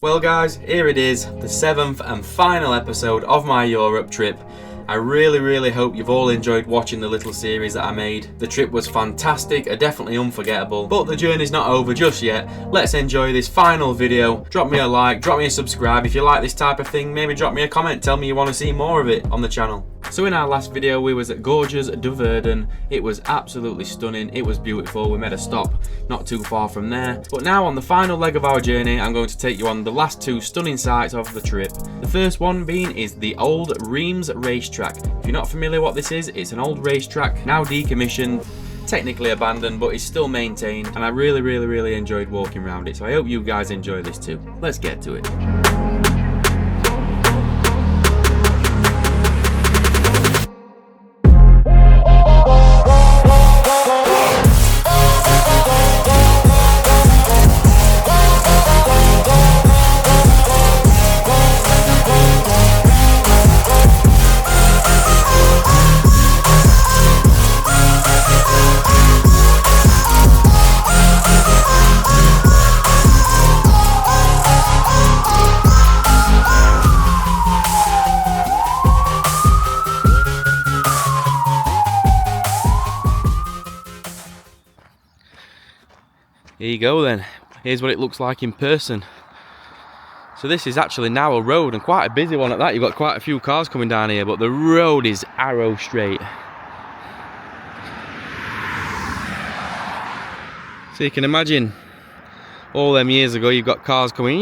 Well guys, here it is, the 7th and final episode of my Europe trip. I really hope you've all enjoyed watching the little series that I made. The trip was fantastic, definitely unforgettable, but the journey's not over just yet. Let's enjoy this final video. Drop me a like, drop me a subscribe if you like this type of thing, maybe drop me a comment, tell me you want to see more of it on the channel. So in our last video we was at gorgeous De Verden. It was absolutely stunning, it was beautiful, we made a stop not too far from there. But now on the final leg of our journey I'm going to take you on the last two stunning sites of the trip. The first one being is the old Reims racetrack. If you're not familiar what this is, it's an old racetrack, now decommissioned, technically abandoned, but it's still maintained, and I really enjoyed walking around it, so I hope you guys enjoy this too. Let's get to it. Here you go then, here's what it looks like in person. So this is actually now a road, and quite a busy one at that. You've got quite a few cars coming down here, but the road is arrow straight. So you can imagine, all them years ago you've got cars coming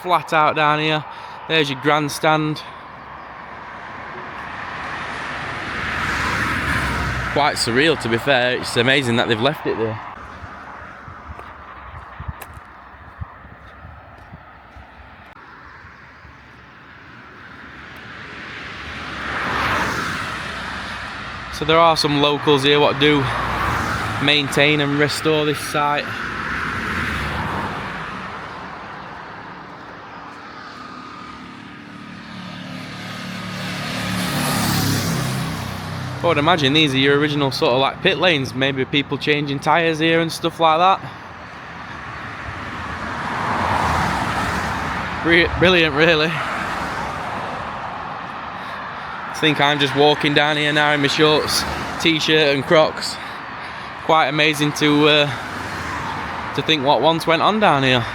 flat out down here. There's your grandstand. Quite surreal, to be fair. It's amazing that they've left it there. So there are some locals here what do maintain and restore this site. I would imagine these are your original sort of like pit lanes, maybe people changing tyres here and stuff like that. Brilliant, really. I think I'm just walking down here now in my shorts, t-shirt and Crocs. Quite amazing to think what once went on down here.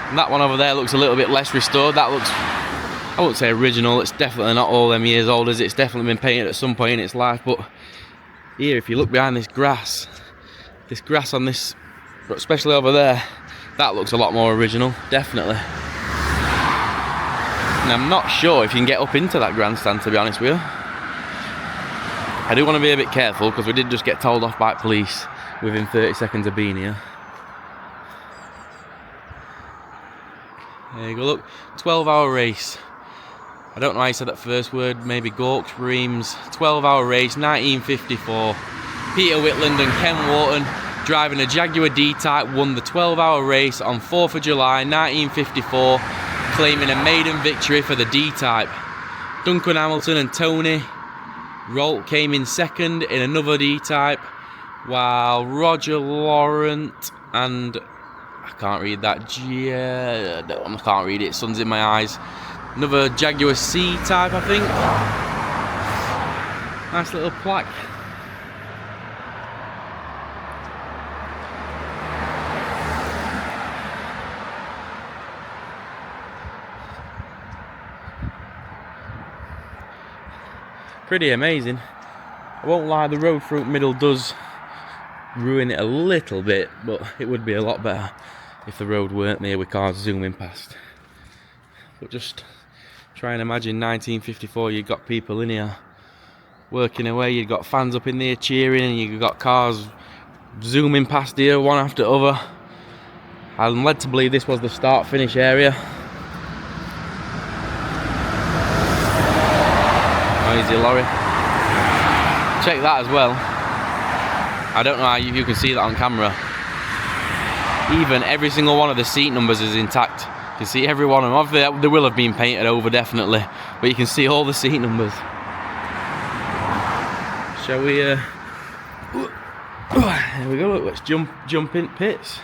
And that one over there looks a little bit less restored. That looks, I wouldn't say original, it's definitely not all them years old, is it? It's definitely been painted at some point in its life, but here, if you look behind this grass on this, especially over there, that looks a lot more original, definitely. And I'm not sure if you can get up into that grandstand, to be honest with you. I do want to be a bit careful, because we did just get told off by police within 30 seconds of being here. There you go, look, 12-hour race. I don't know how you said that first word, maybe Gorks, Reims. 12-hour race, 1954. Peter Whitland and Ken Wharton, driving a Jaguar D-Type, won the 12-hour race on 4th of July 1954, claiming a maiden victory for the D-Type. Duncan Hamilton and Tony Rolt came in second in another D-Type, while Roger Laurent and, I can't read that, I can't read it, sun's in my eyes. Another Jaguar C-Type, I think. Nice little plaque. Pretty amazing. I won't lie, the road through middle does ruin it a little bit, but it would be a lot better if the road weren't there with cars zooming past. But just try and imagine 1954, you've got people in here working away, you've got fans up in there cheering, and you've got cars zooming past here one after the other. I'm led to believe this was the start-finish area. Noisy lorry. Check that as well. I don't know how you can see that on camera. Even every single one of the seat numbers is intact. You can see every one of them. Obviously, they will have been painted over, definitely, but you can see all the seat numbers. Shall we There we go, look, let's jump in pits.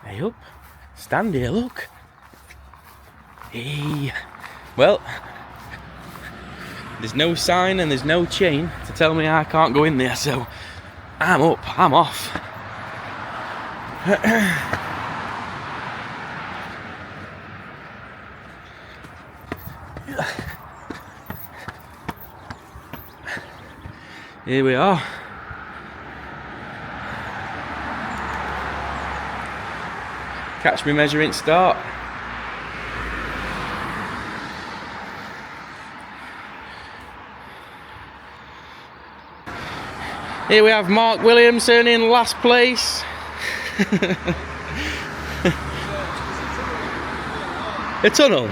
Hey up, stand here, look. Hey, well, there's no sign and there's no chain to tell me I can't go in there, so I'm up, I'm off. Here we are. Catch me measuring start. Here we have Mark Williamson in last place. A tunnel?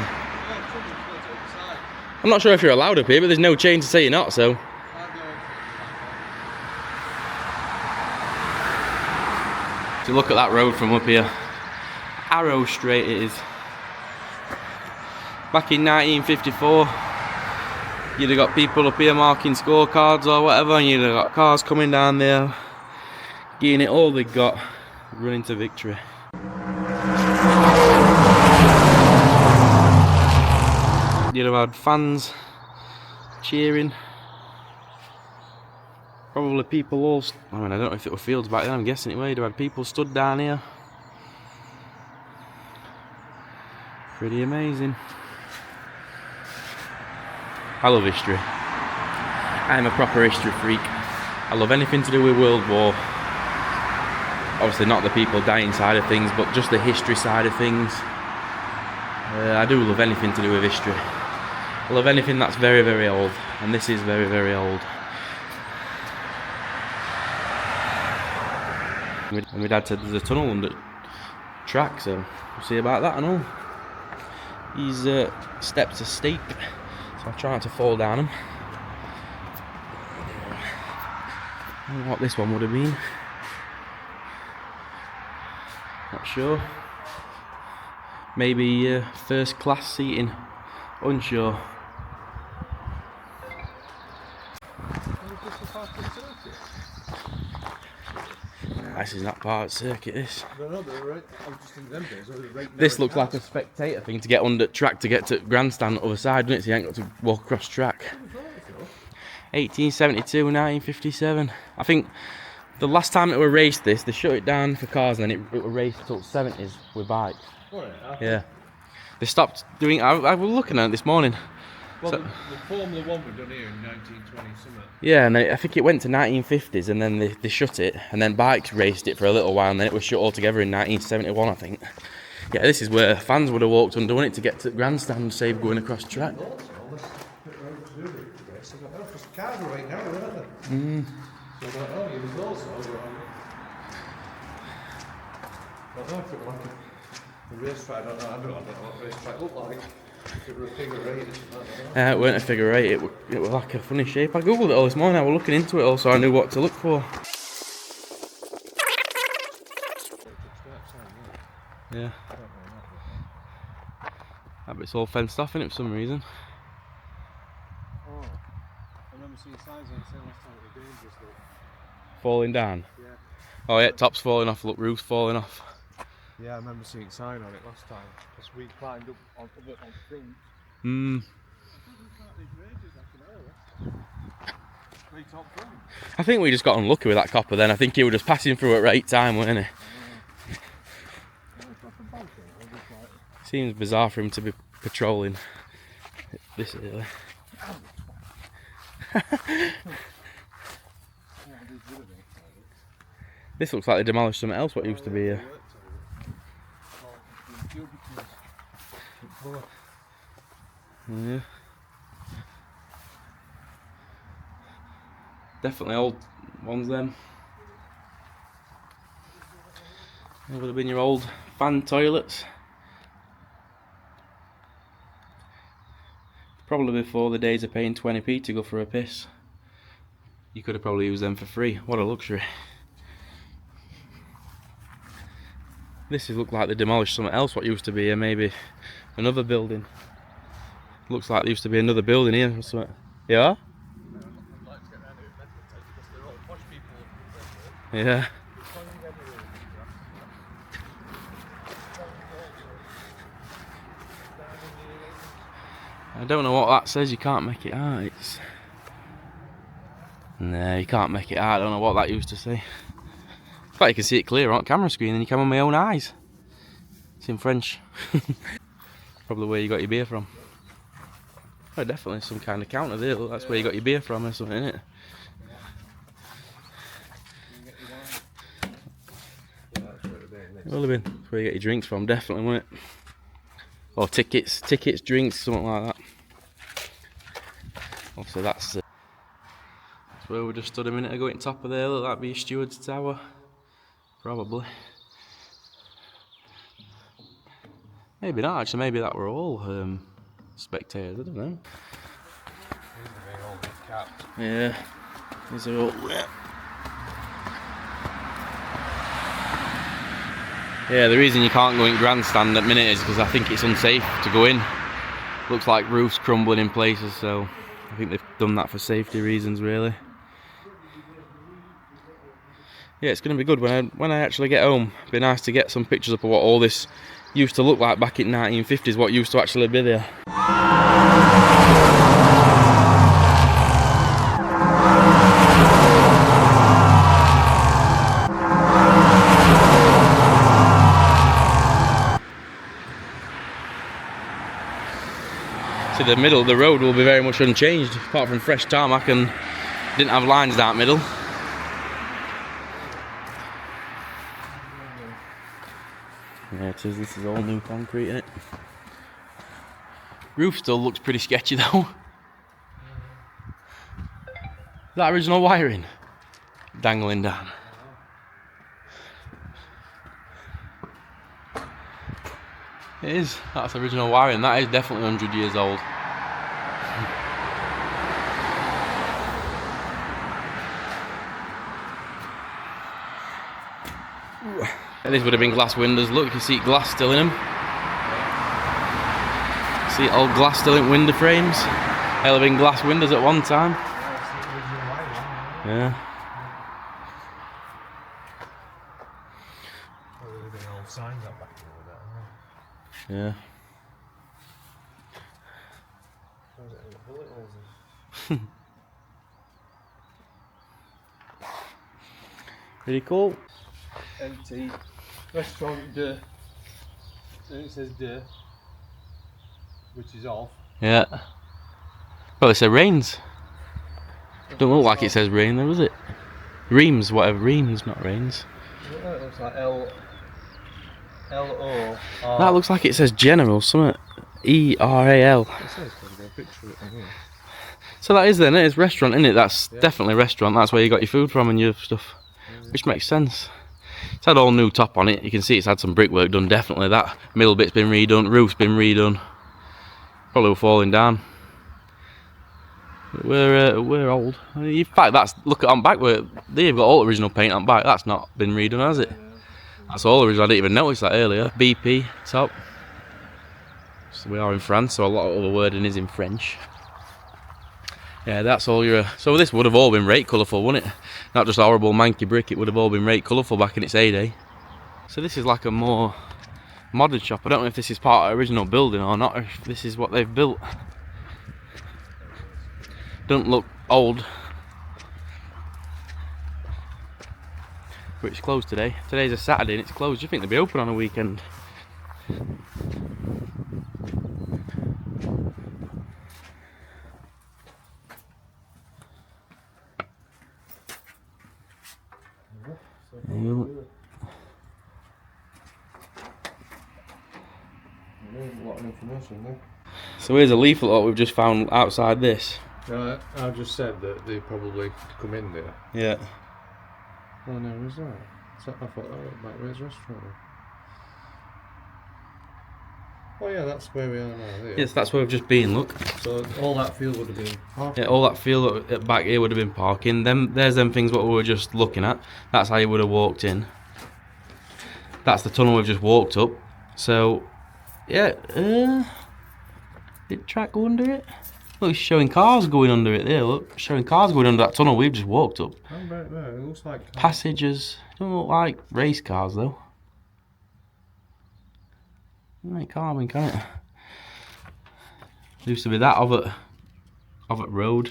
I'm not sure if you're allowed up here, but there's no chain to say you're not, so. So look at that road from up here. Arrow straight it is. Back in 1954, you'd have got people up here marking scorecards or whatever, and you'd have got cars coming down there, getting it all they got, running to victory. You'd have had fans cheering. Probably people all, I mean, I don't know if it were fields back then, I'm guessing anyway. You'd have had people stood down here. Pretty amazing. I love history. I'm a proper history freak. I love anything to do with World War. Obviously not the people dying side of things, but just the history side of things. I do love anything to do with history. I love anything that's very, very old, and this is very, very old. And my dad said there's a tunnel under track, so we'll see about that and all. These steps are steep, so I'm trying to fall down them. I don't know what this one would have been. Not sure. Maybe first class seating. Unsure. This is not part of the circuit, this. This looks like a spectator thing to get under track to get to grandstand on the other side, doesn't it? So you ain't got to walk across track. 1872, 1957. I think the last time it were raced this, they shut it down for cars and then it were raced until the 70s with bikes. Yeah. They stopped doing it. I was looking at it this morning. Well, so, the Formula 1 were done here in 1920 something. Yeah, and I think it went to 1950s and then they shut it, and then bikes raced it for a little while and then it was shut altogether in 1971, I think. Yeah, this is where fans would have walked under, wouldn't it, to get to the grandstand, save going across track. Cars are right now, aren't they? So I don't know, you was also I don't know if it was like a racetrack, I don't know what racetrack looked like. If it were a figure eight or something, it weren't a figure eight, it was like a funny shape. I googled it all this morning, I was looking into it all so I knew what to look for. Yeah. That bit's all fenced off in it for some reason. Oh, I remember seeing signs on it saying last time it was dangerous though. Falling down? Yeah. Oh yeah, top's falling off, look, roof's falling off. Yeah, I remember seeing a sign on it last time, because we climbed up on front. I think we just got unlucky with that copper then. I think he was just passing through at right time, wasn't he? Seems bizarre for him to be patrolling this early. This looks like they demolished something else what used to be here. Yeah. Definitely old ones then. They would have been your old fan toilets. Probably before the days of paying 20p to go for a piss. You could have probably used them for free. What a luxury. This has looked like they demolished something else what used to be here, maybe another building. Looks like there used to be another building here or something. Yeah? I'd like to get around it because they're all posh people. Yeah. I don't know what that says, you can't make it out. It's... No, you can't make it out, I don't know what that used to say. In fact, you can see it clear on camera screen and you can with my own eyes. It's in French. Probably where you got your beer from. Oh, definitely some kind of counter there, look, that's where you got your beer from or something, isn't it? It will have been. That's where you get your drinks from, definitely, won't it? Or tickets, drinks, something like that. Obviously that's where we just stood a minute ago at the top of there, look, that'd be a steward's tower. Probably. Maybe not actually, maybe that were all spectators, I don't know. Yeah, these are all... Yeah, the reason you can't go in grandstand at minute is because I think it's unsafe to go in. Looks like roofs crumbling in places, so I think they've done that for safety reasons, really. Yeah, it's going to be good when I actually get home. It'd be nice to get some pictures up of what all this used to look like back in 1950s, what used to actually be there. See, the middle of the road will be very much unchanged, apart from fresh tarmac and didn't have lines down middle. Yeah, it is. This is all new concrete, isn't it? Roof still looks pretty sketchy though. Is that original wiring? Dangling down. It is. That's original wiring. That is definitely 100 years old. These would have been glass windows. Look, you can see glass still in them. See all glass still in window frames. They'll have been glass windows at one time. Yeah. Yeah. Pretty cool. Empty restaurant de, and it says de, which is off. Yeah. Well, it said Reims. Don't look like it says rain though, does it? Reims, whatever. Reims, not Reims. It looks like L-O-R. That looks like it says General, something. E-R-A-L. It says, I've got a picture of it here. So that is then, it is restaurant, isn't it? That's definitely restaurant. That's where you got your food from and your stuff. Which makes sense. It's had all new top on it. You can see it's had some brickwork done, definitely. That middle bit's been redone, roof's been redone. Probably were falling down. We're old. In fact, that's, look at on back where they've got all original paint on back. That's not been redone, has it? That's all original. I didn't even notice that earlier. BP top. So we are in France, so a lot of the wording is in French. Yeah, that's all your... So this would have all been rate colourful, wouldn't it? Not just horrible manky brick, it would have all been rate colourful back in its heyday. So this is like a more modern shop. I don't know if this is part of the original building or not, or if this is what they've built. Don't look old. But it's closed today. Today's a Saturday and it's closed. Do you think they'll be open on a weekend? So here's a leaflet that we've just found outside this. No, I just said that they probably come in there. Yeah. Oh no, where's that? I thought that looked like Ray's restaurant. Oh yeah, that's where we are now. There. Yes, that's where we've just been, look. So all that field would have been parking. Yeah, all that field at back here would have been parking. There's them things what we were just looking at. That's how you would have walked in. That's the tunnel we've just walked up. So, yeah, Did the track go under it? Look, it's showing cars going under it there, look. Showing cars going under that tunnel we've just walked up. Oh, right, it looks like cars. Passages. Don't look like race cars though. It can't be, can it? Used to be that of it road.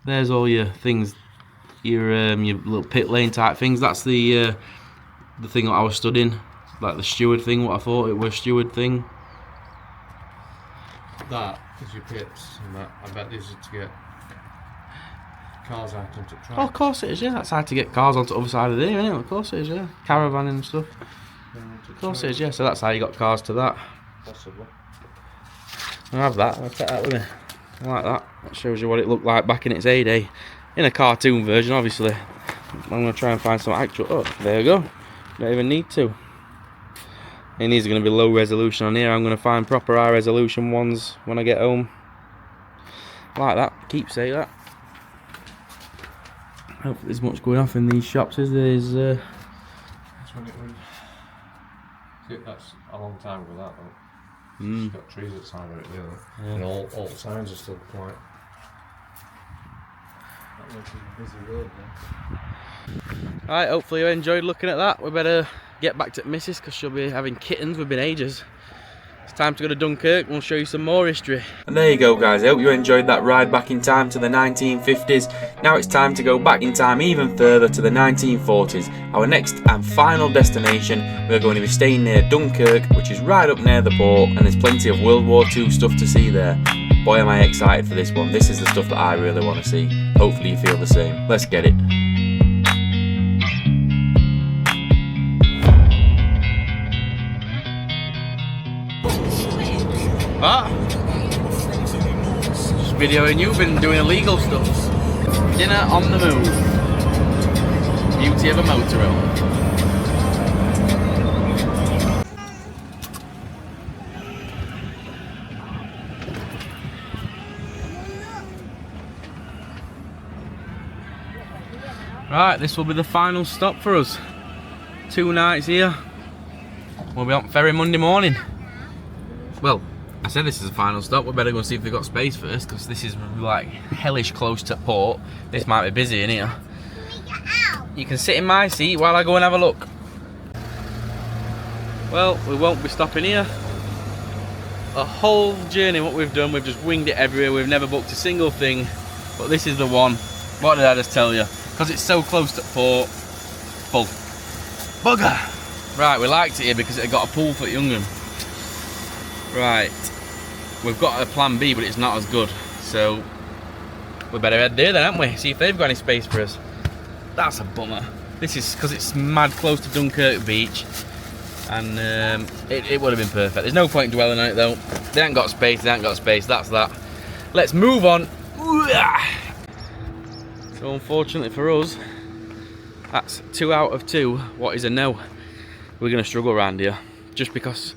There's all your things, your little pit lane type things. That's the thing that I was studying, like the steward thing. What I thought it was steward thing. That is your pits, and that I bet this is to get cars out onto the track. Oh, of course it is. Yeah, that's how to get cars onto the other side of there, isn't it? Of course it is. Yeah, caravan and stuff. Of course it is. Yeah, so that's how you got cars to that. Possibly. I'll have that. I'll take that with me. I like that. That shows you what it looked like back in its heyday. In a cartoon version, obviously. I'm going to try and find some actual... Oh, there we go. Don't even need to. And these are going to be low resolution on here. I'm going to find proper high resolution ones when I get home. Like that. Keepsake that. Hopefully there's much going off in these shops, is there? That's when it went. See, that's a long time ago, that though. It's got trees at the side of it, really. Yeah. And all the signs are still quite. That looks like a busy road now. Alright, hopefully you enjoyed looking at that. We better get back to Mrs. because she'll be having kittens. We've been ages. It's time to go to Dunkirk and we'll show you some more history. And there you go, guys. I hope you enjoyed that ride back in time to the 1950s. Now it's time to go back in time even further to the 1940s. Our next and final destination, we're going to be staying near Dunkirk, which is right up near the port, and there's plenty of World War II stuff to see there. Boy, am I excited for this one. This is the stuff that I really want to see. Hopefully you feel the same. Let's get it. Ah! Just videoing you, been doing illegal stuff. Dinner on the move. Beauty of a motorhome. Right, this will be the final stop for us. 2 nights here. We'll be on ferry Monday morning. Well, I said this is the final stop. We better go and see if they've got space first, because this is like hellish close to port. This might be busy in here. You can sit in my seat while I go and have a look. Well, we won't be stopping here. A whole journey what we've done, we've just winged it everywhere. We've never booked a single thing, but this is the one. What did I just tell you? Because it's so close to port. Full. Bugger! Right, we liked it here because it had got a pool for young'un. Right, we've got a plan B, but it's not as good, so we better head there then, haven't we? See if they've got any space for us. That's a bummer. This is because it's mad close to Dunkirk Beach, and it would have been perfect. There's no point in dwelling on it though. They ain't got space, that's that. Let's move on. So unfortunately for us, that's 2 out of 2. What is a no? We're going to struggle around here, just because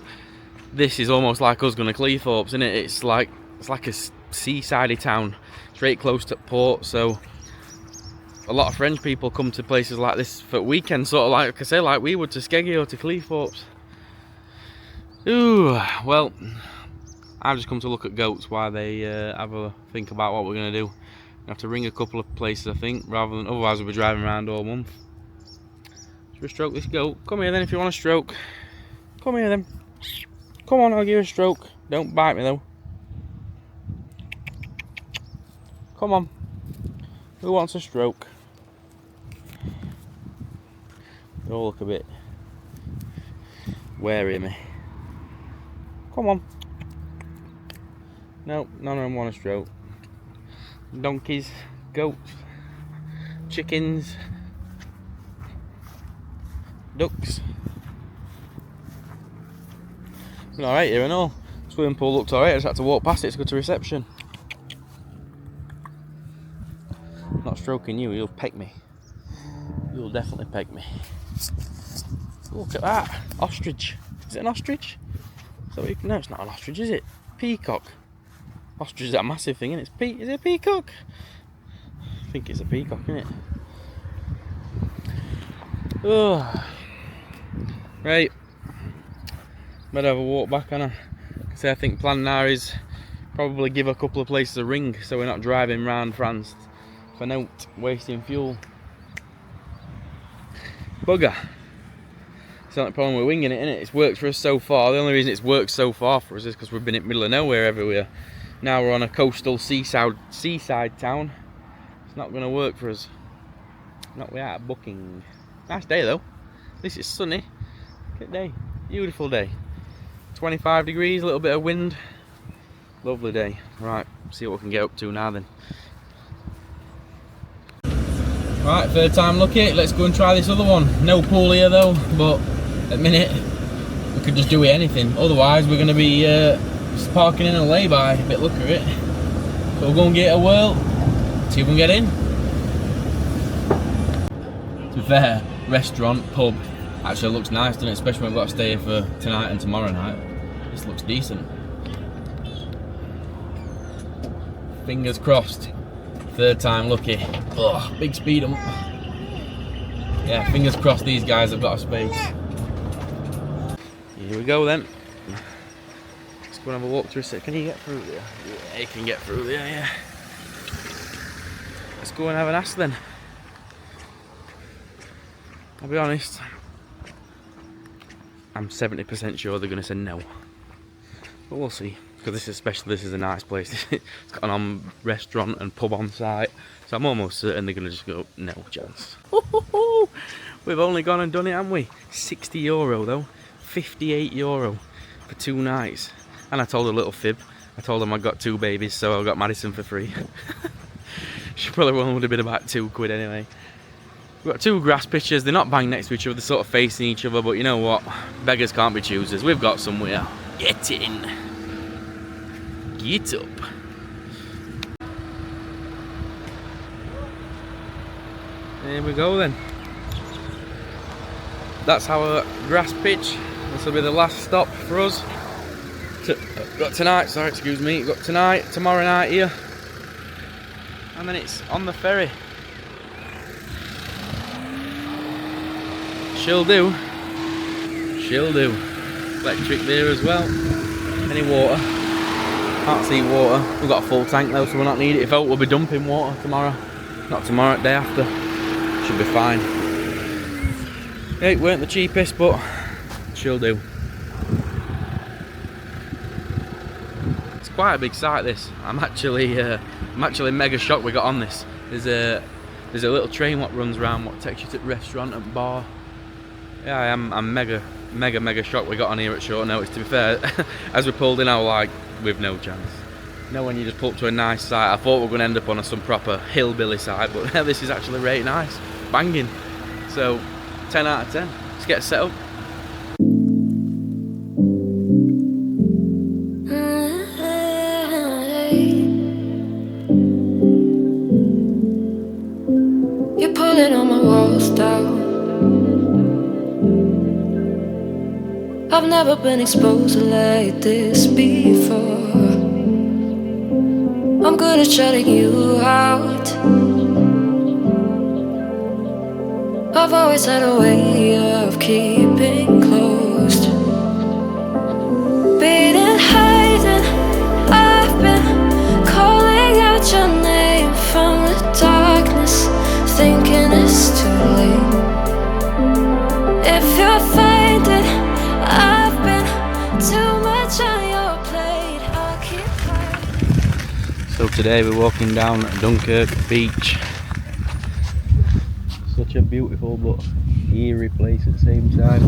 this is almost like us going to Cleethorpes, isn't it? It's like a seaside town, straight close to port. So a lot of French people come to places like this for weekends, sort of like I say, like we would to Skeggy or to Cleethorpes. Ooh, well, I've just come to look at goats while they have a think about what we're going to do. We have to ring a couple of places, I think, rather than otherwise we'll be driving around all month. Should we stroke this goat? Come here then if you want a stroke. Come here then. Come on, I'll give you a stroke. Don't bite me though. Come on. Who wants a stroke? They all look a bit wary of me. Come on. No, none of them want a stroke. Donkeys, goats, chickens, ducks. Alright here and all. Swimming pool looked alright, I just had to walk past it to go to reception. Not stroking you, you'll peck me. You'll definitely peck me. Look at that. Ostrich. Is it an ostrich? So no, it's not an ostrich, is it? Peacock. Ostrich is a massive thing, isn't it? Is it a peacock? I think it's a peacock, isn't it? Oh. Right. Better have a walk back, Anna. I think plan now is Probably give a couple of places a ring so we're not driving round France for note, wasting fuel. Bugger. It's the only problem with winging it, isn't it? It's worked for us so far. The only reason it's worked so far for us is because we've been in the middle of nowhere everywhere. Now we're on a coastal seaside town. It's not going to work for us. Not without booking. Nice day though. At least it's sunny. Good day. Beautiful day. 25 degrees, a little bit of wind. Lovely day. Right, see what we can get up to now then. Right, third time lucky. Let's go and try this other one. No pool here though, but at the minute we could just do anything. Otherwise we're going to be just parking in a lay-by. A bit look at it. So we'll go and get a whirl. See if we can get in. To be fair, restaurant, pub, actually looks nice, doesn't it? Especially when we've got to stay here for tonight and tomorrow night. This looks decent. Fingers crossed. Third time lucky. Oh, big speed up. Yeah, fingers crossed these guys have got a space. Here we go then. Let's go and have a walk through. Can you get through there? Yeah, you can get through there, yeah. Let's go and have an ask then. I'll be honest, I'm 70% sure they're going to say no. But we'll see. Because this is a nice place. It's got an restaurant and pub on site. So I'm almost certain they're going to just go, no chance. We've only gone and done it, haven't we? €60 though. €58 for 2 nights. And I told a little fib. I told them I got 2 babies, so I got Madison for free. She probably would have been about £2 anyway. We've got 2 grass pitches. They're not bang next to each other. They're sort of facing each other. But you know what? Beggars can't be choosers. We've got somewhere. Get in. Get up. There we go then. That's our grass pitch. This will be the last stop for us. Got tonight, sorry, excuse me. Got tonight, tomorrow night here. And then it's on the ferry. She'll do. She'll do. Electric there as well. Any water? Can't see water. We've got a full tank though, so we'll not need it. If out, we'll be dumping water tomorrow. Not tomorrow, day after. Should be fine. It weren't the cheapest, but she'll do. It's quite a big site. This. I'm actually mega shocked we got on this. There's a little train what runs around, what takes you to the restaurant and bar. Yeah, I'm mega shocked we got on here at short notice. To be fair, as we pulled in, I was like, with no chance. You know when you just pull up to a nice site, I thought we were going to end up on some proper hillbilly site, but this is actually really nice. Banging. So, 10 out of 10. Let's get set up. You're pulling on my walls down. I've never been exposed like this before. I'm good at shutting you out. I've always had a way of keeping closed. Beating, hiding, I've been calling out your name from the darkness, thinking it's too late. If you're finding I've been too much on your plate, I'll keep hiding. So today we're walking down Dunkirk beach. Such a beautiful but eerie place at the same time.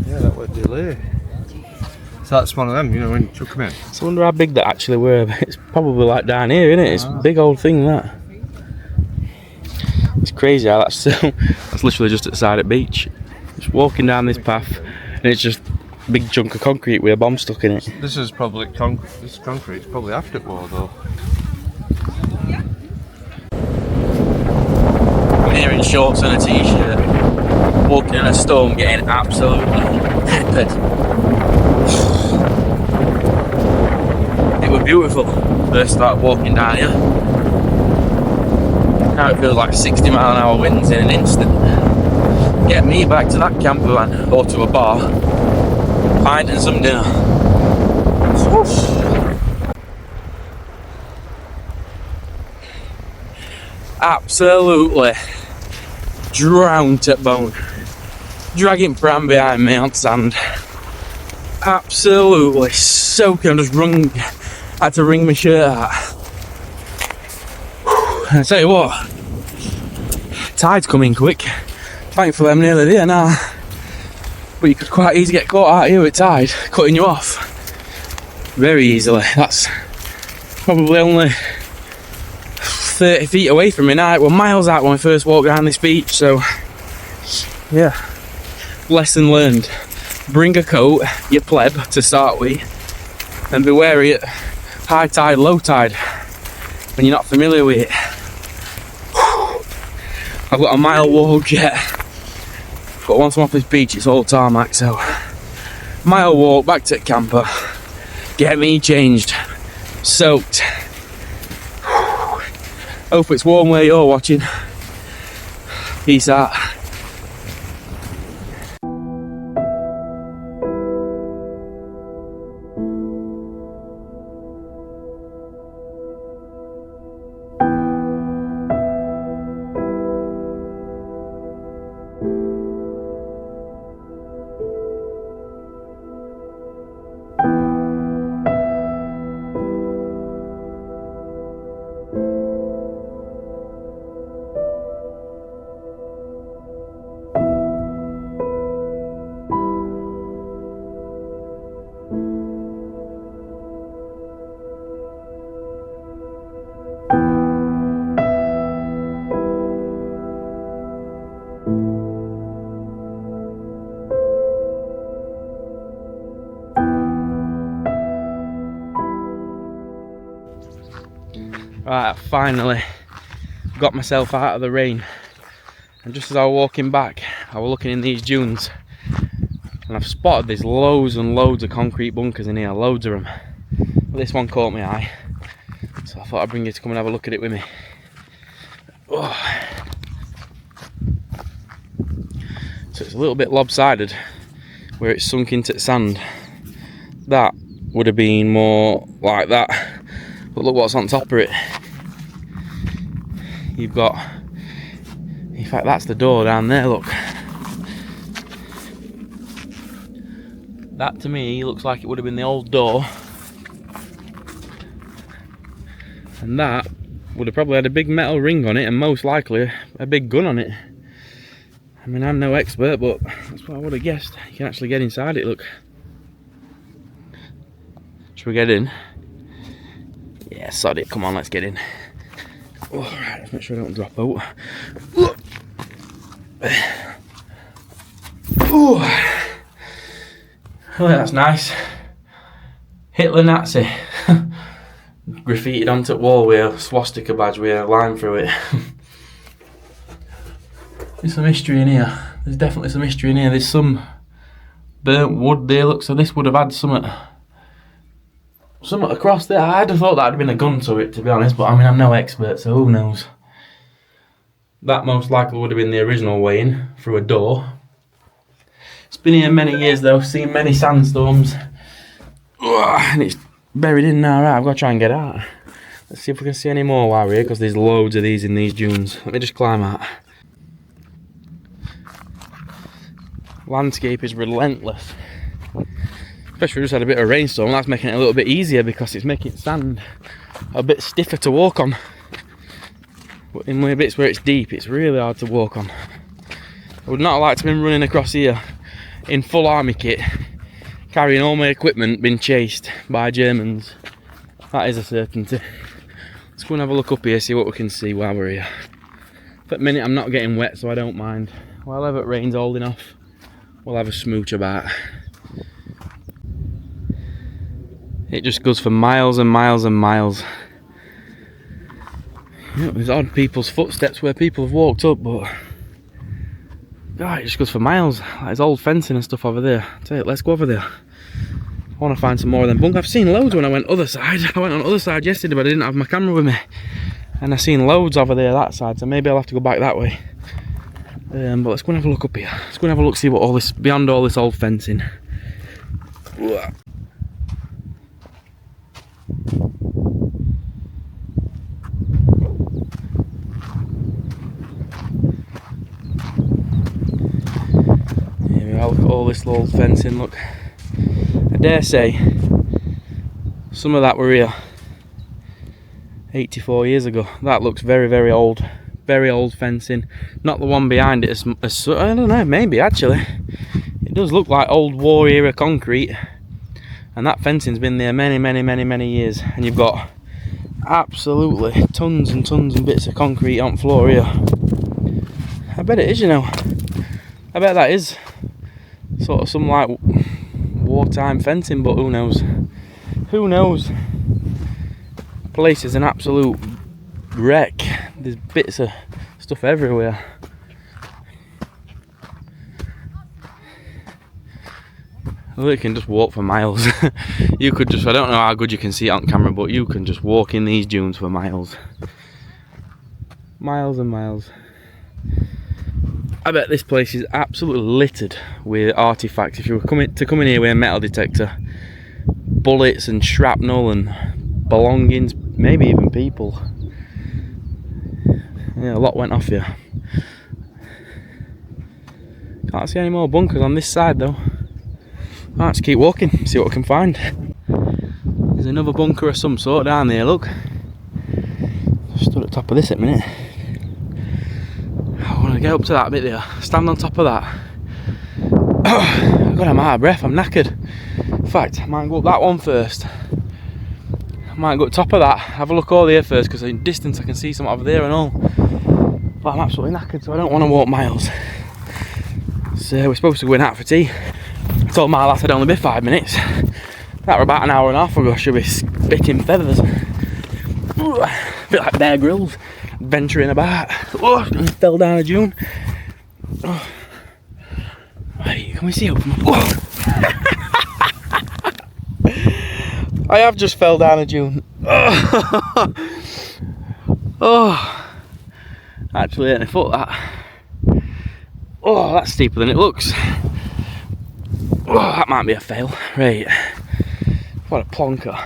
Yeah, that would delay. So that's one of them, you know, when you chuck them in. I wonder how big that actually were. It's probably like down here, isn't it? It's a big old thing, that. It's crazy how that's still. That's literally just at the side of the beach. Just walking down this path, and it's just a big chunk of concrete with a bomb stuck in it. This is probably this concrete's probably after war though. We're here in shorts and a t-shirt. walking in a storm, getting absolutely peppered. It was beautiful. First start walking down here. Now it feels like 60-mile-an-hour winds in an instant. Get me back to that camper van or to a bar, finding some dinner. Absolutely drowned to bone. Dragging pram behind me on sand. Absolutely soaking. I just had to wring my shirt out. I tell you what, tide's coming quick. Thankfully I'm nearly there now. But you could quite easily get caught out here with tide, cutting you off. Very easily. That's probably only 30 feet away from me now. We're miles out when we first walked down this beach, so yeah. Lesson learned. Bring a coat, your pleb, to start with, and be wary at high tide, low tide, when you're not familiar with it. I've got a mile walk yet, but once I'm off this beach it's all tarmac, so mile walk back to the camper, get me changed, soaked. Hope it's warm where you're watching. Peace out. Right, I finally got myself out of the rain, and just as I was walking back I was looking in these dunes and I've spotted there's loads and loads of concrete bunkers in here, loads of them. But this one caught my eye, so I thought I'd bring you to come and have a look at it with me. Oh. So it's a little bit lopsided where it's sunk into the sand. That would have been more like that, but look what's on top of it. You've got, in fact that's the door down there, look. That to me looks like it would have been the old door. And that would have probably had a big metal ring on it and most likely a big gun on it. I mean, I'm no expert, but that's what I would have guessed. You can actually get inside it, look. Should we get in? Yeah, sod it, come on, let's get in. Alright, let's make sure I don't drop out. Oh, that's nice. Hitler Nazi. Graffitied onto the wall with a swastika badge with a line through it. There's some history in here. There's definitely some history in here. There's some burnt wood there, look, so this would have had something across there. I'd have thought that had been a gun to it, to be honest, but I mean, I'm no expert, so who knows. That most likely would have been the original way in, through a door. It's been here many years though, seen many sandstorms. And it's buried in now. Right, I've got to try and get out. Let's see if we can see any more while we're here, because there's loads of these in these dunes. Let me just climb out. Landscape is relentless. Especially we just had a bit of a rainstorm. That's making it a little bit easier because it's making sand a bit stiffer to walk on. But in the bits where it's deep, it's really hard to walk on. I would not like to be running across here in full army kit, carrying all my equipment, being chased by Germans. That is a certainty. Let's go and have a look up here, see what we can see while we're here. For the minute I'm not getting wet, so I don't mind. While ever it rains holding off, we'll have a smooch about. It just goes for miles and miles and miles. You know, there's odd people's footsteps where people have walked up, but God, it just goes for miles. There's old fencing and stuff over there. Tell you, let's go over there. I want to find some more of them bunkers. I've seen loads when I went other side. I went on the other side yesterday, but I didn't have my camera with me. And I've seen loads over there that side, so maybe I'll have to go back that way. But let's go and have a look up here. Let's go and have a look, see what all this, beyond all this old fencing. Yeah, look at all this old fencing, look. I dare say some of that were here 84 years ago. That looks very, very old fencing. Not the one behind it as I don't know, maybe actually. It does look like old war era concrete. And that fencing's been there many years. And you've got absolutely tons and tons and bits of concrete on the floor here. I bet it is, you know. I bet that is sort of some like wartime fencing, but who knows? Who knows? The place is an absolute wreck. There's bits of stuff everywhere. Well, you can just walk for miles. You could just, I don't know how good you can see it on camera, but you can just walk in these dunes for miles. Miles and miles. I bet this place is absolutely littered with artifacts. If you were coming here with a metal detector, bullets and shrapnel and belongings, maybe even people. Yeah, a lot went off here. Can't see any more bunkers on this side though. Let's keep walking, see what we can find. There's another bunker of some sort down there, look. Stood at the top of this at a minute. I want to get up to that bit there, stand on top of that. God, I'm out of breath, I'm knackered. In fact, I might go up that one first. I might go up top of that, have a look over there first, because in distance I can see something over there and all. But I'm absolutely knackered, so I don't want to walk miles. So we're supposed to go in out for tea. I told my lass I'd only be 5 minutes. That were about an hour and a half ago. I should be spitting feathers. Ooh, a bit like Bear Grylls, venturing about. Oh, fell down a dune. Oh. Right, can we see up? Oh. I have just fell down a dune. Oh, oh. Actually hit my foot, that. Oh, that's steeper than it looks. Oh, that might be a fail. Right. What a plonker.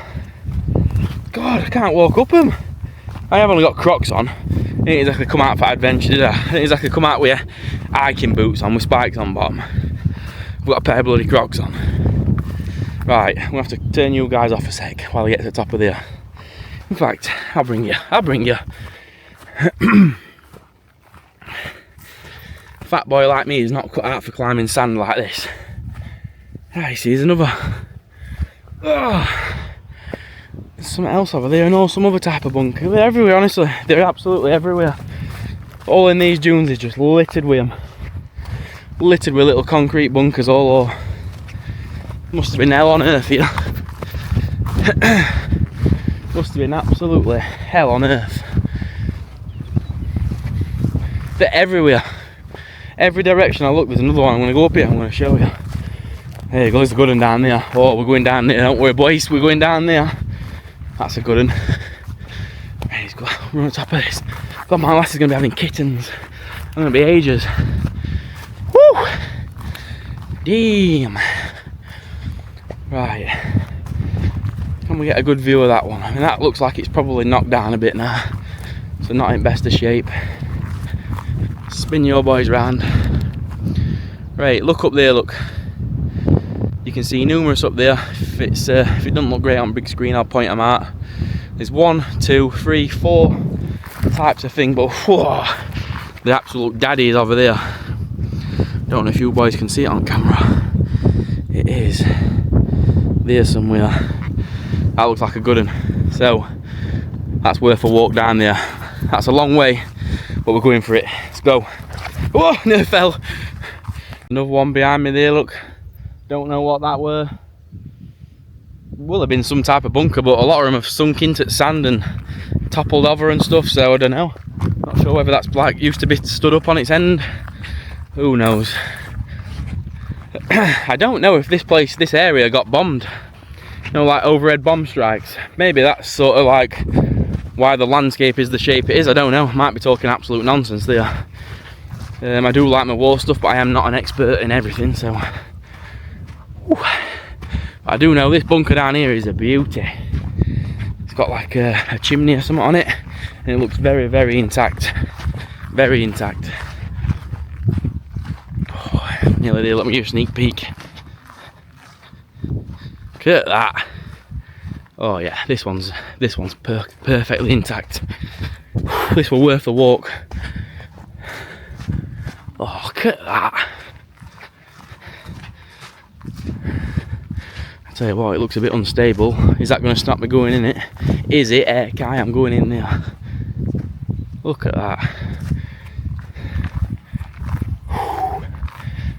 God, I can't walk up them. I have only got Crocs on. I didn't exactly come out for adventure, did I? I didn't exactly come out with hiking boots on with spikes on bottom. I've got a pair of bloody Crocs on. Right, I'm gonna have to turn you guys off a sec while I get to the top of there. In fact, I'll bring you. Fat boy like me is not cut out for climbing sand like this. Ah, you see, there's another. Oh, there's something else over there, and all some other type of bunker. They're everywhere, honestly. They're absolutely everywhere. All in these dunes is just littered with them. Littered with little concrete bunkers all over. Must have been hell on earth here. Must have been absolutely hell on earth. They're everywhere. Every direction I look, there's another one. I'm going to go up here, I'm going to show you. There you go, there's a good one down there. Oh, we're going down there, don't worry boys, we're going down there. That's a good one. Right, let's go, we're on top of this. God, my lass is going to be having kittens. I'm going to be ages. Woo! Damn. Right. Can we get a good view of that one? I mean, that looks like it's probably knocked down a bit now. So not in best of shape. Spin your boys round. Right, look up there, look. You can see numerous up there. If it doesn't look great on big screen, I'll point them out. There's 1, 2, 3, 4 types of thing, but whoa, the absolute daddy is over there. Don't know if you boys can see it on camera. It is there somewhere. That looks like a good one. So that's worth a walk down there. That's a long way, but we're going for it. Let's go. Oh, nearly fell. Another one behind me there, look. Don't know what that were. Will have been some type of bunker, but a lot of them have sunk into sand and toppled over and stuff, so I don't know. Not sure whether that's like used to be stood up on its end. Who knows? I don't know if this area got bombed. You know, like overhead bomb strikes. Maybe that's sort of like why the landscape is the shape it is. I don't know. Might be talking absolute nonsense there. I do like my war stuff, but I am not an expert in everything, so. I do know this bunker down here is a beauty. It's got like a chimney or something on it, and it looks very, very intact. Very intact. Oh, nearly there. Let me give you a sneak peek. Look at that. Oh yeah, this one's perfectly intact. This was worth the walk. Oh, look at that. I tell you what, it looks a bit unstable. Is that going to stop me going in it? Is it? Heck, I am going in there. Look at that.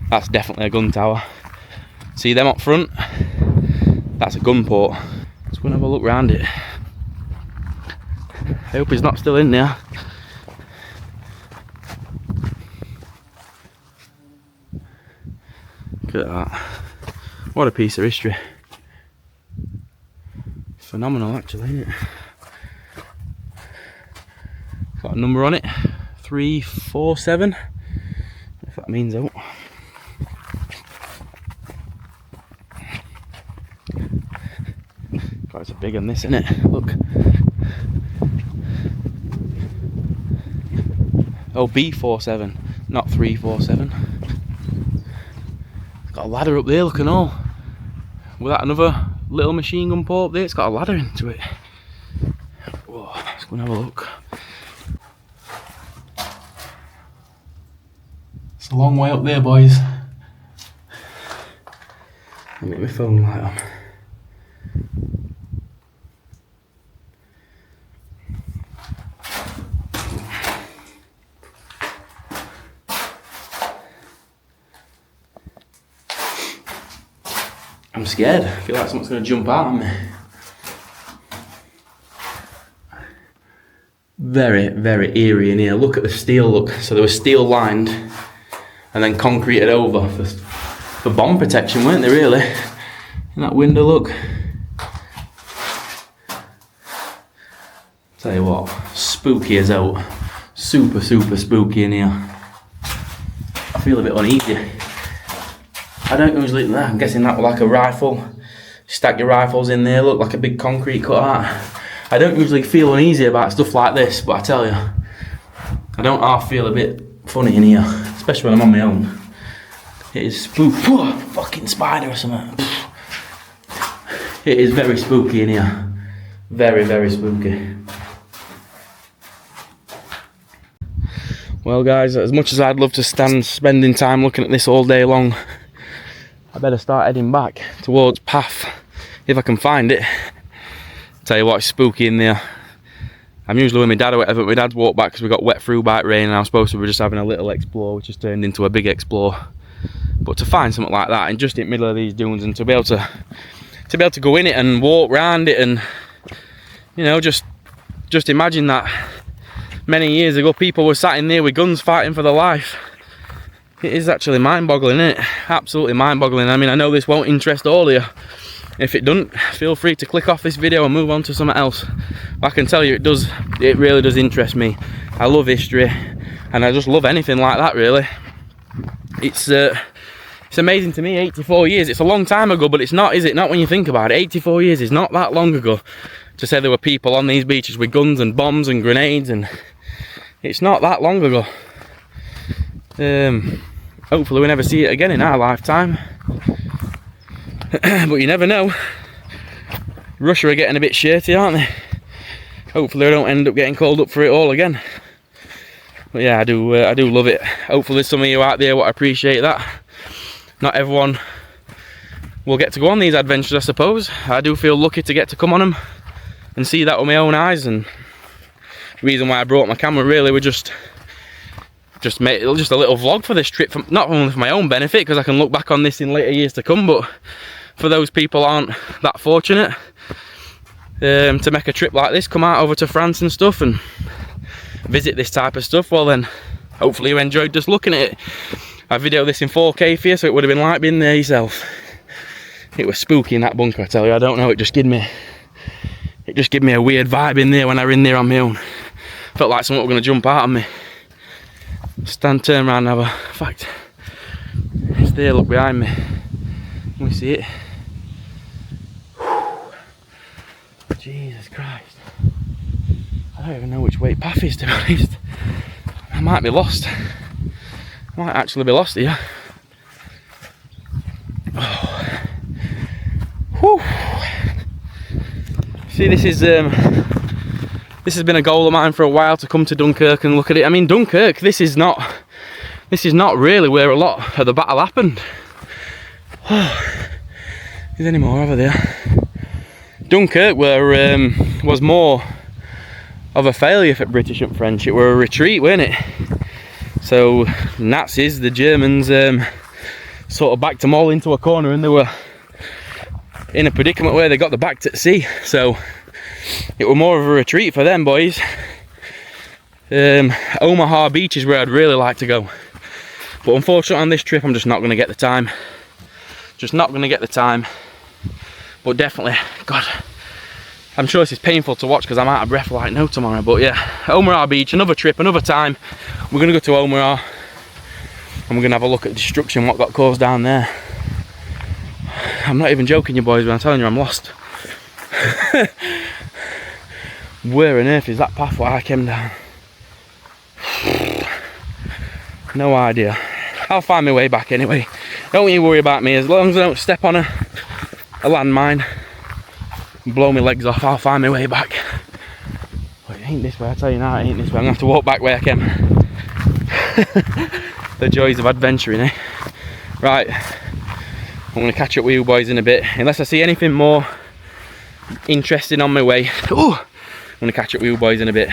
That's definitely a gun tower. See them up front? That's a gun port. Let's go and have a look round it. I hope he's not still in there. Look at that. What a piece of history. Phenomenal actually, isn't it? Got a number on it. 347. If that means out. God, it's a big one this, isn't it? Look. Oh, B47, not 347. It's got a ladder up there, look and all. With that another little machine gun port up there, it's got a ladder into it. Whoa, let's go and have a look. It's a long way up there, boys. Let me get my phone light on. I'm scared. I feel like something's going to jump out on me. Very, very eerie in here. Look at the steel, look. So there was steel lined and then concreted over for bomb protection, weren't they, really? In that window, look. Tell you what, spooky as out. Super, super spooky in here. I feel a bit uneasy. I don't usually, I'm guessing that was like a rifle. Stack your rifles in there, look like a big concrete cutout. I don't usually feel uneasy about stuff like this, but I tell you, I don't half feel a bit funny in here, especially when I'm on my own. It is spooky. Fucking spider or something. It is very spooky in here. Very, very spooky. Well guys, as much as I'd love to spending time looking at this all day long, I better start heading back towards Path if I can find it. Tell you what, it's spooky in there. I'm usually with my dad or whatever, but my dad's walked back because we got wet through by rain and I was supposed to be just having a little explore, which has turned into a big explore. But to find something like that and just in the middle of these dunes and to be able to go in it and walk round it and, you know, just imagine that many years ago people were sat in there with guns fighting for their life. It is actually mind-boggling, isn't it? Absolutely mind-boggling. I mean, I know this won't interest all of you. If it doesn't, feel free to click off this video and move on to something else. But I can tell you, it really does interest me. I love history, and I just love anything like that, really. It's amazing to me, 84 years. It's a long time ago, but it's not, is it? Not when you think about it. 84 years is not that long ago to say there were people on these beaches with guns and bombs and grenades, and it's not that long ago. Hopefully we never see it again in our lifetime. But you never know. Russia are getting a bit shirty, aren't they? Hopefully I don't end up getting called up for it all again. But yeah, I do love it. Hopefully there's some of you out there what appreciate that. Not everyone will get to go on these adventures, I suppose. I do feel lucky to get to come on them and see that with my own eyes. And the reason why I brought my camera really was just make a little vlog for this trip, not only for my own benefit, because I can look back on this in later years to come, but for those people aren't that fortunate to make a trip like this, come out over to France and stuff and visit this type of stuff, well then hopefully you enjoyed just looking at it. I videoed this in 4K for you, so it would have been like being there yourself. It was spooky in that bunker, I tell you. I don't know, it just gave me a weird vibe in there when I were in there on my own. Felt like someone was going to jump out on me. Turn around and have a... In fact, it's there, look behind me. Can we see it? Jesus Christ. I don't even know which way path is, to be honest. I might be lost. I might actually be lost here. Oh. Whew. See, this has been a goal of mine for a while, to come to Dunkirk and look at it. I mean, Dunkirk, this is not really where a lot of the battle happened. Oh. Is there any more over there? Dunkirk was more of a failure for British and French. It were a retreat, weren't it? So Nazis, the Germans, sort of backed them all into a corner, and they were in a predicament where they got the back to sea. So it were more of a retreat for them boys. Omaha Beach is where I'd really like to go, but unfortunately on this trip I'm just not going to get the time. But definitely, God, I'm sure this is painful to watch because I'm out of breath like no tomorrow. But yeah, Omaha Beach, another trip, another time. We're going to go to Omaha and we're going to have a look at the destruction, what got caused down there. I'm not even joking, you boys, when I'm telling you I'm lost. Where on earth is that path where I came down? No idea. I'll find my way back anyway. Don't you worry about me, as long as I don't step on a landmine and blow my legs off, I'll find my way back. But it ain't this way, I tell you now, it ain't this way. I'm gonna have to walk back where I came. The joys of adventuring, eh? Right, I'm gonna catch up with you boys in a bit. Unless I see anything more interesting on my way. Ooh, I'm gonna catch up with you boys in a bit.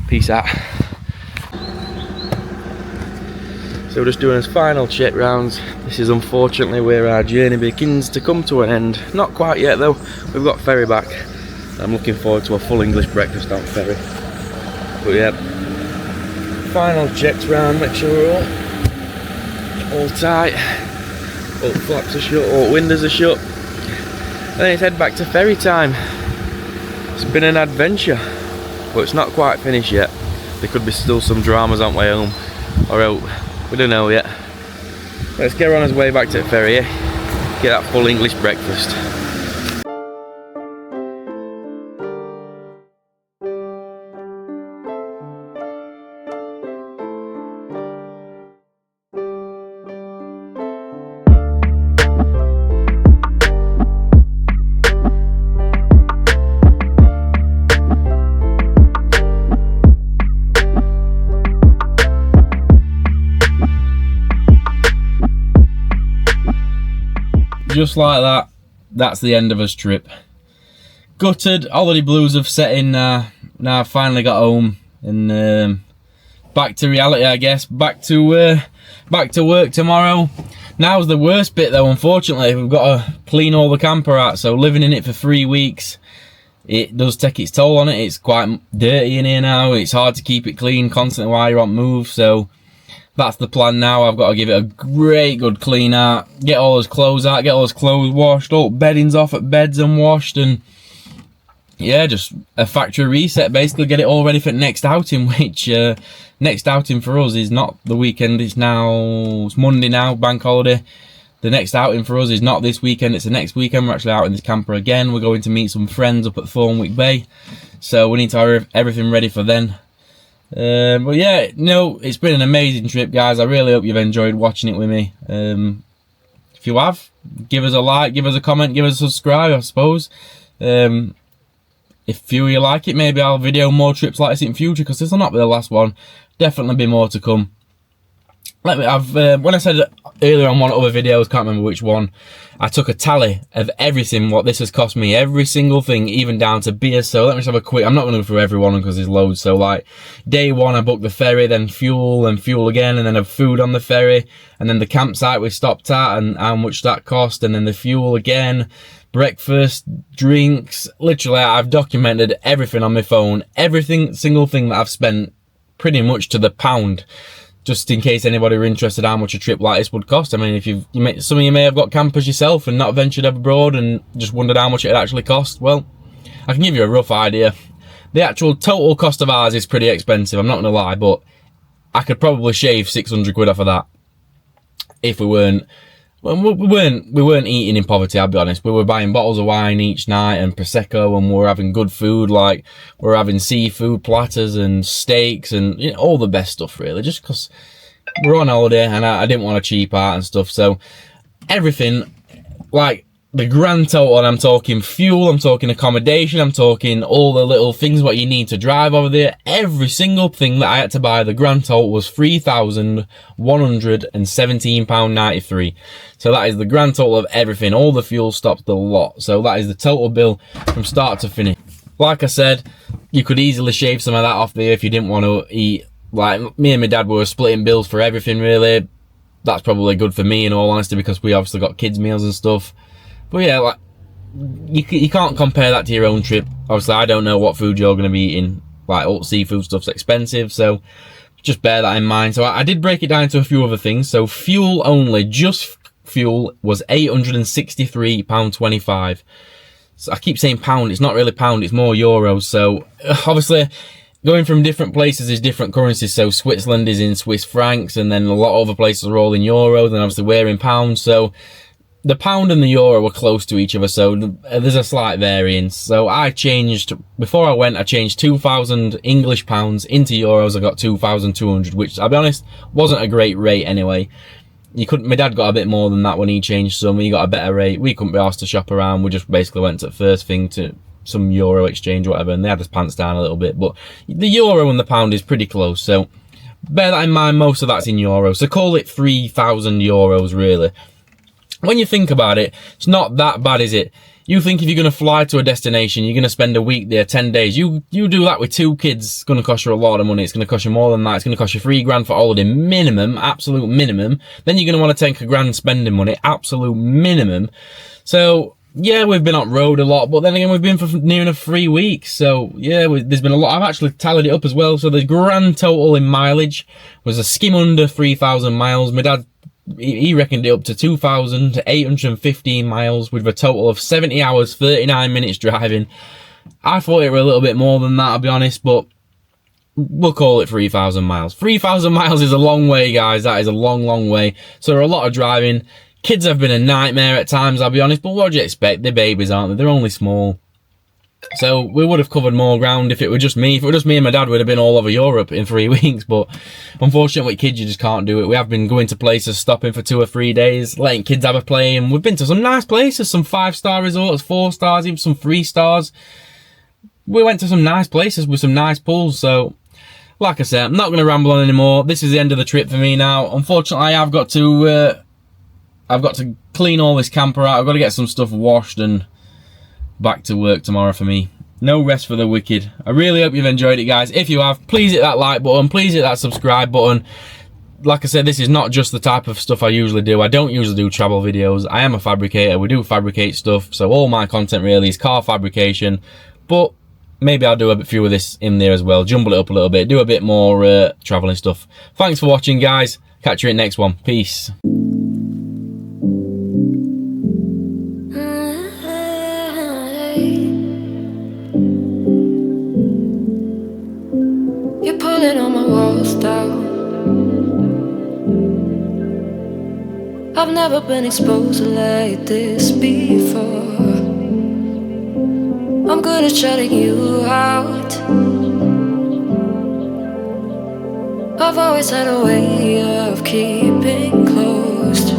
Peace out. So we're just doing his final check rounds. This is unfortunately where our journey begins to come to an end. Not quite yet though, we've got ferry back. I'm looking forward to a full English breakfast on ferry. But yeah, final checks round, make sure we're all tight. All flaps are shut, all windows are shut. And then it's head back to ferry time. It's been an adventure, but it's not quite finished yet. There could be still some dramas on way home or out. We don't know yet. Let's get on his way back to the ferry, eh? Get that full English breakfast. Just like that, that's the end of us trip. Gutted, holiday blues have set in now. Now I've finally got home and back to reality, I guess. Back to work tomorrow. Now's the worst bit though, unfortunately. We've got to clean all the camper out, so living in it for 3 weeks, it does take its toll on it. It's quite dirty in here now. It's hard to keep it clean constantly while you're on move, so that's the plan now. I've got to give it a great good clean out, get all those clothes out, get all those clothes washed, all beddings off at beds and washed, and yeah, just a factory reset, basically get it all ready for next outing, which next outing for us is not the weekend, it's Monday now, bank holiday. The next outing for us is not this weekend, it's the next weekend. We're actually out in this camper again. We're going to meet some friends up at Thornwick Bay, so we need to have everything ready for then. But yeah, no, it's been an amazing trip, guys. I really hope you've enjoyed watching it with me. If you have, give us a like, give us a comment, give us a subscribe, I suppose. If you like it, maybe I'll video more trips like this in future, because this will not be the last one. Definitely be more to come. When I said earlier on one of the other videos, can't remember which one, I took a tally of everything, what this has cost me, every single thing, even down to beer. So let me just have a quick, I'm not going to go through every one because there's loads. So like day one, I booked the ferry, then fuel again, and then have food on the ferry, and then the campsite we stopped at and how much that cost, and then the fuel again, breakfast, drinks. Literally, I've documented everything on my phone, every single thing that I've spent pretty much to the pound. just in case anybody were interested how much a trip like this would cost. I mean, if some of you may have got campers yourself and not ventured abroad and just wondered how much it actually cost. Well, I can give you a rough idea. The actual total cost of ours is pretty expensive, I'm not gonna lie, but I could probably shave 600 quid off of that if we weren't eating in poverty, I'll be honest. We were buying bottles of wine each night and Prosecco, and we were having good food, like we were having seafood platters and steaks and, you know, all the best stuff really, just because we're on holiday and I didn't want to cheap out and stuff. So everything, like the grand total, and I'm talking fuel, I'm talking accommodation, I'm talking all the little things what you need to drive over there, every single thing that I had to buy, the grand total was £3,117.93. So that is the grand total of everything, all the fuel stops, the lot. So that is the total bill from start to finish. Like I said, you could easily shave some of that off there if you didn't want to eat. Like me and my dad were splitting bills for everything really. That's probably good for me in all honesty, because we obviously got kids meals and stuff. But yeah, like you can't compare that to your own trip. Obviously, I don't know what food you're going to be eating. Like all seafood stuff's expensive, so just bear that in mind. So I did break it down into a few other things. So fuel only, just fuel, was £863.25. So I keep saying pound, it's not really pound, it's more euros. So obviously, going from different places is different currencies. So Switzerland is in Swiss francs, and then a lot of other places are all in euros, and obviously we're in pounds. So the pound and the euro were close to each other, so there's a slight variance. So before I went, I changed 2,000 English pounds into euros. I got 2,200, which, I'll be honest, wasn't a great rate anyway. My dad got a bit more than that when he changed some. He got a better rate. We couldn't be asked to shop around. We just basically went to the first thing to some euro exchange or whatever, and they had us pants down a little bit. But the euro and the pound is pretty close, so bear that in mind. Most of that's in euros, so call it 3,000 euros really. When you think about it, it's not that bad, is it? You think if you're going to fly to a destination, you're going to spend a week there, 10 days. You do that with 2 kids, it's going to cost you a lot of money. It's going to cost you more than that. It's going to cost you $3,000 for holiday minimum, absolute minimum. Then you're going to want to take $1,000 spending money, absolute minimum. So yeah, we've been on road a lot, but then again, we've been for near enough 3 weeks. So yeah, there's been a lot. I've actually tallied it up as well. So the grand total in mileage was a skim under 3,000 miles. My dad, he reckoned it up to 2,815 miles with a total of 70 hours, 39 minutes driving. I thought it were a little bit more than that, I'll be honest, but we'll call it 3,000 miles. 3,000 miles is a long way, guys. That is a long, long way. So there are a lot of driving. Kids have been a nightmare at times, I'll be honest, but what do you expect? They're babies, aren't they? They're only small. So we would have covered more ground if it were just me. If it were just me and my dad, we'd have been all over Europe in 3 weeks. But unfortunately, with kids, you just can't do it. We have been going to places, stopping for 2 or 3 days, letting kids have a play. And we've been to some nice places, some 5-star resorts, 4 stars, even some 3 stars. We went to some nice places with some nice pools. So, like I said, I'm not going to ramble on anymore. This is the end of the trip for me now. Unfortunately, I've got to clean all this camper out. I've got to get some stuff washed and back to work tomorrow for me. No rest for the wicked. I really hope you've enjoyed it, guys. If you have, please hit that like button, please hit that subscribe button. Like I said, this is not just the type of stuff I usually do. I don't usually do travel videos. I am a fabricator. We do fabricate stuff, so all my content really is car fabrication, but maybe I'll do a few of this in there as well, jumble it up a little bit, do a bit more traveling stuff. Thanks for watching, guys. Catch you in the next one. Peace. Pulling all my walls down. I've never been exposed like this before. I'm good at shutting you out. I've always had a way of keeping closed.